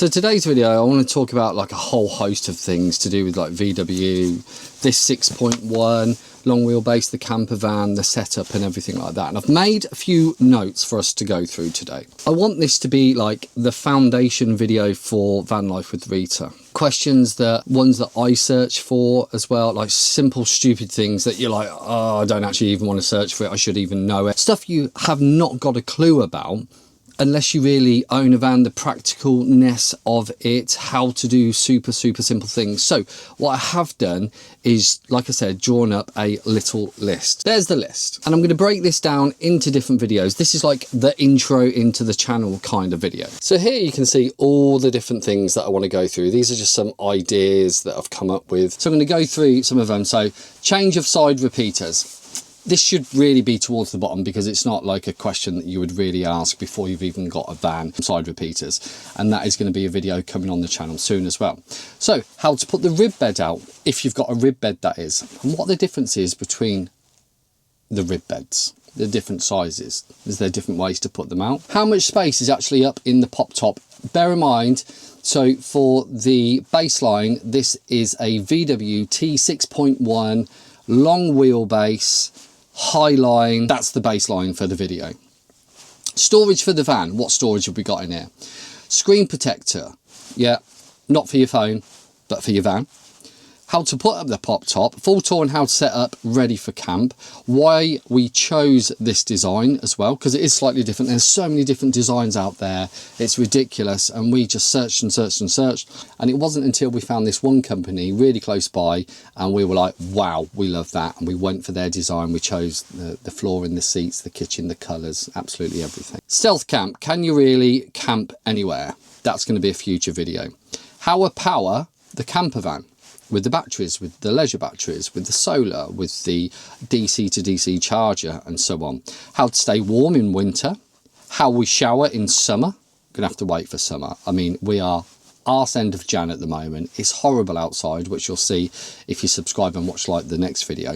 So today's video, I want to talk about like a whole host of things to do with like VW, this 6.1, long wheelbase, the camper van, the setup and everything like that. And I've made a few notes for us to go through today. I want this to be like the foundation video for van life with Rita. Questions ones that I search for as well, like simple, stupid things that you're like, oh, I don't actually even want to search for it. I should even know it. Stuff you have not got a clue about unless you really own a van, the practicalness of it, how to do super simple things. So what I have done is, like I said, drawn up a little list. There's the list. And I'm going to break this down into different videos. This is like the intro into the channel kind of video. So here you can see all the different things that I want to go through. These are just some ideas that I've come up with. So I'm going to go through some of them. So change of side repeaters. This should really be towards the bottom because it's not like a question that you would really ask before you've even got a van. Side repeaters, and that is going to be a video coming on the channel soon as well. So how to put the rib bed out, if you've got a rib bed that is, and what the difference is between the rib beds, the different sizes. Is there different ways to put them out? How much space is actually up in the pop top? Bear in mind, so for the baseline, this is a VW T6.1 long wheelbase, high line. That's the baseline for the video. Storage for the van. What storage have we got in here? Screen protector. Yeah, not for your phone, but for your van. How to put up the pop top, full tour on how to set up ready for camp. Why we chose this design as well, because it is slightly different. There's so many different designs out there. It's ridiculous. And we just searched and searched and searched. And it wasn't until we found this one company really close by and we were like, wow, we love that. And we went for their design. We chose the flooring, the seats, the kitchen, the colours, absolutely everything. Stealth camp. Can you really camp anywhere? That's going to be a future video. How to power the camper van. With the batteries, with the leisure batteries, with the solar, with the DC to DC charger and so on. How to stay warm in winter. How we shower in summer. Gonna have to wait for summer. I mean, we are arse end of Jan at the moment. It's horrible outside, which you'll see if you subscribe and watch like the next video.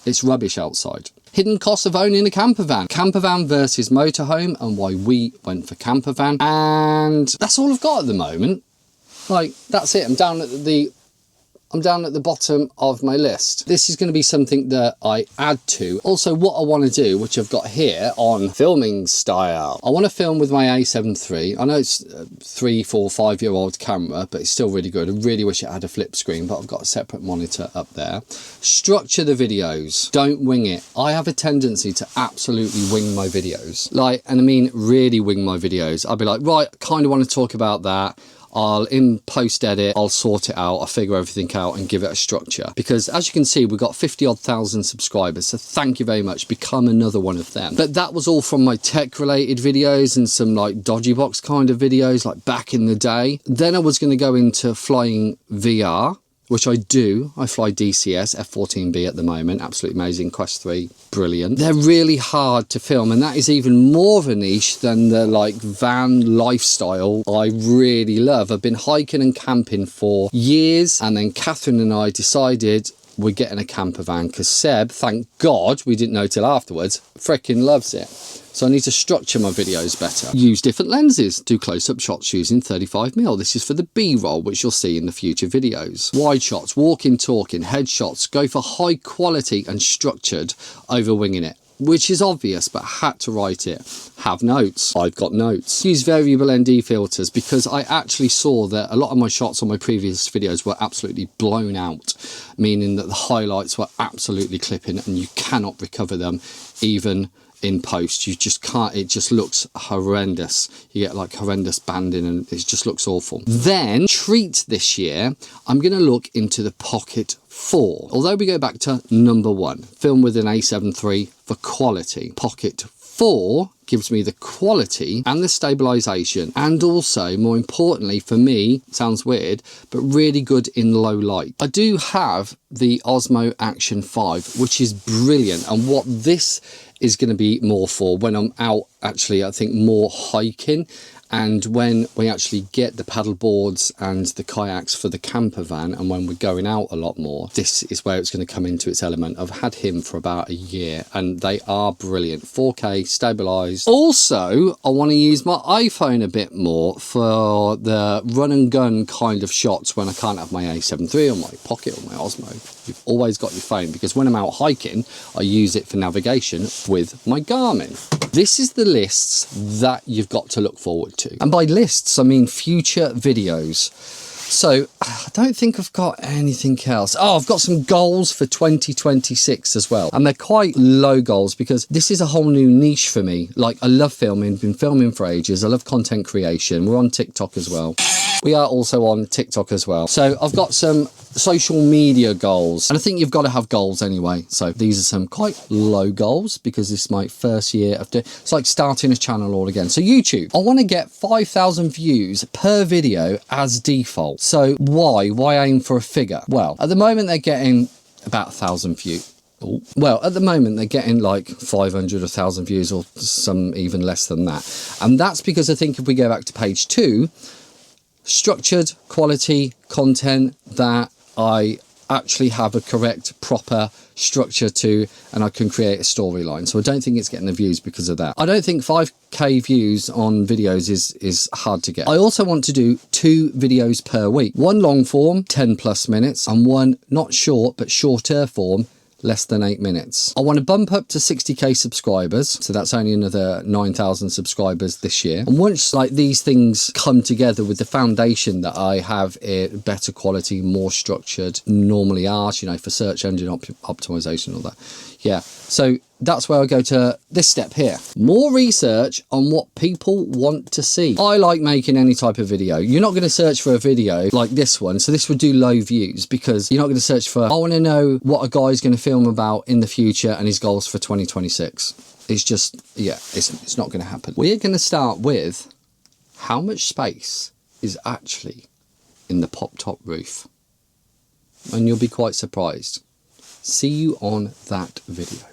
It's rubbish outside. Hidden costs of owning a camper van. Camper van versus motorhome and why we went for camper van. And that's all I've got at the moment. Like, that's it. I'm down at the bottom of my list. This is going to be something that I add to. Also, what I want to do, which I've got here on filming style. I want to film with my A7 III. I know it's a 3, 4, 5-year-old camera, but it's still really good. I really wish it had a flip screen, but I've got a separate monitor up there. Structure the videos. Don't wing it. I have a tendency to absolutely wing my videos. Like, and I mean really wing my videos. I'll be like, right, I kind of want to talk about that. In post edit, I'll sort it out, I'll figure everything out and give it a structure. Because as you can see, we've got 50-odd thousand subscribers. So thank you very much. Become another one of them. But that was all from my tech related videos and some like dodgy box kind of videos like back in the day. Then I was going to go into flying VR, which I do. I fly DCS F14B at the moment. Absolutely amazing. Quest 3, brilliant. They're really hard to film, and that is even more of a niche than the like van lifestyle I really love. I've been hiking and camping for years, and then Catherine and I decided we're getting a camper van because Seb, thank God, we didn't know till afterwards, freaking loves it. So I need to structure my videos better. Use different lenses. Do close-up shots using 35mm. This is for the B-roll, which you'll see in the future videos. Wide shots, walking, talking, headshots. Go for high quality and structured over winging it, which is obvious, but had to write it. Have notes. I've got notes. Use variable ND filters because I actually saw that a lot of my shots on my previous videos were absolutely blown out, meaning that the highlights were absolutely clipping and you cannot recover them even in post. You just can't. It just looks horrendous. You get like horrendous banding and it just looks awful. Then treat this year, I'm going to look into the Pocket 4. Although we go back to number 1, film with an A7 III for quality. Pocket 4 gives me the quality and the stabilization, and also more importantly for me, sounds weird, but really good in low light. I do have the Osmo Action 5, which is brilliant, and what this is going to be more for when I'm out, actually I think more hiking And when we actually get the paddle boards and the kayaks for the camper van, and when we're going out a lot more, this is where it's going to come into its element. I've had him for about a year and they are brilliant. 4K stabilized. Also, I want to use my iPhone a bit more for the run and gun kind of shots when I can't have my A7 III or my Pocket or my Osmo. You've always got your phone, because when I'm out hiking, I use it for navigation with my Garmin. This is the lists that you've got to look forward to. And by lists, I mean future videos. So I don't think I've got anything else. Oh, I've got some goals for 2026 as well. And they're quite low goals because this is a whole new niche for me. Like, I love filming, been filming for ages. I love content creation. We're on TikTok as well. We are also on TikTok as well. So I've got some social media goals, and I think you've got to have goals anyway. So these are some quite low goals because this is my first year of doing. It's like starting a channel all again. So YouTube, I want to get 5,000 views per video as default. So why aim for a figure? Well, at the moment they're getting about 1,000 views. Well, at the moment they're getting like 500, 1,000 views, or some even less than that. And that's because I think if we go back to page 2, structured quality content that I actually have a correct proper structure to, and I can create a storyline. So I don't think it's getting the views because of that. I don't think 5k views on videos is hard to get. I also want to do 2 videos per week, one long form 10+ minutes and one not short but shorter form less than 8 minutes. I want to bump up to 60k subscribers, so that's only another 9,000 subscribers this year. And once like these things come together with the foundation that I have, it better quality, more structured, normally art, you know, for search engine optimization and all that. Yeah, so that's where I go to this step here. More research on what people want to see. I like making any type of video. You're not going to search for a video like this one. So this would do low views because you're not going to search for, I want to know what a guy's going to film about in the future and his goals for 2026. It's just, yeah, it's not going to happen. We're going to start with how much space is actually in the pop-top roof. And you'll be quite surprised. See you on that video.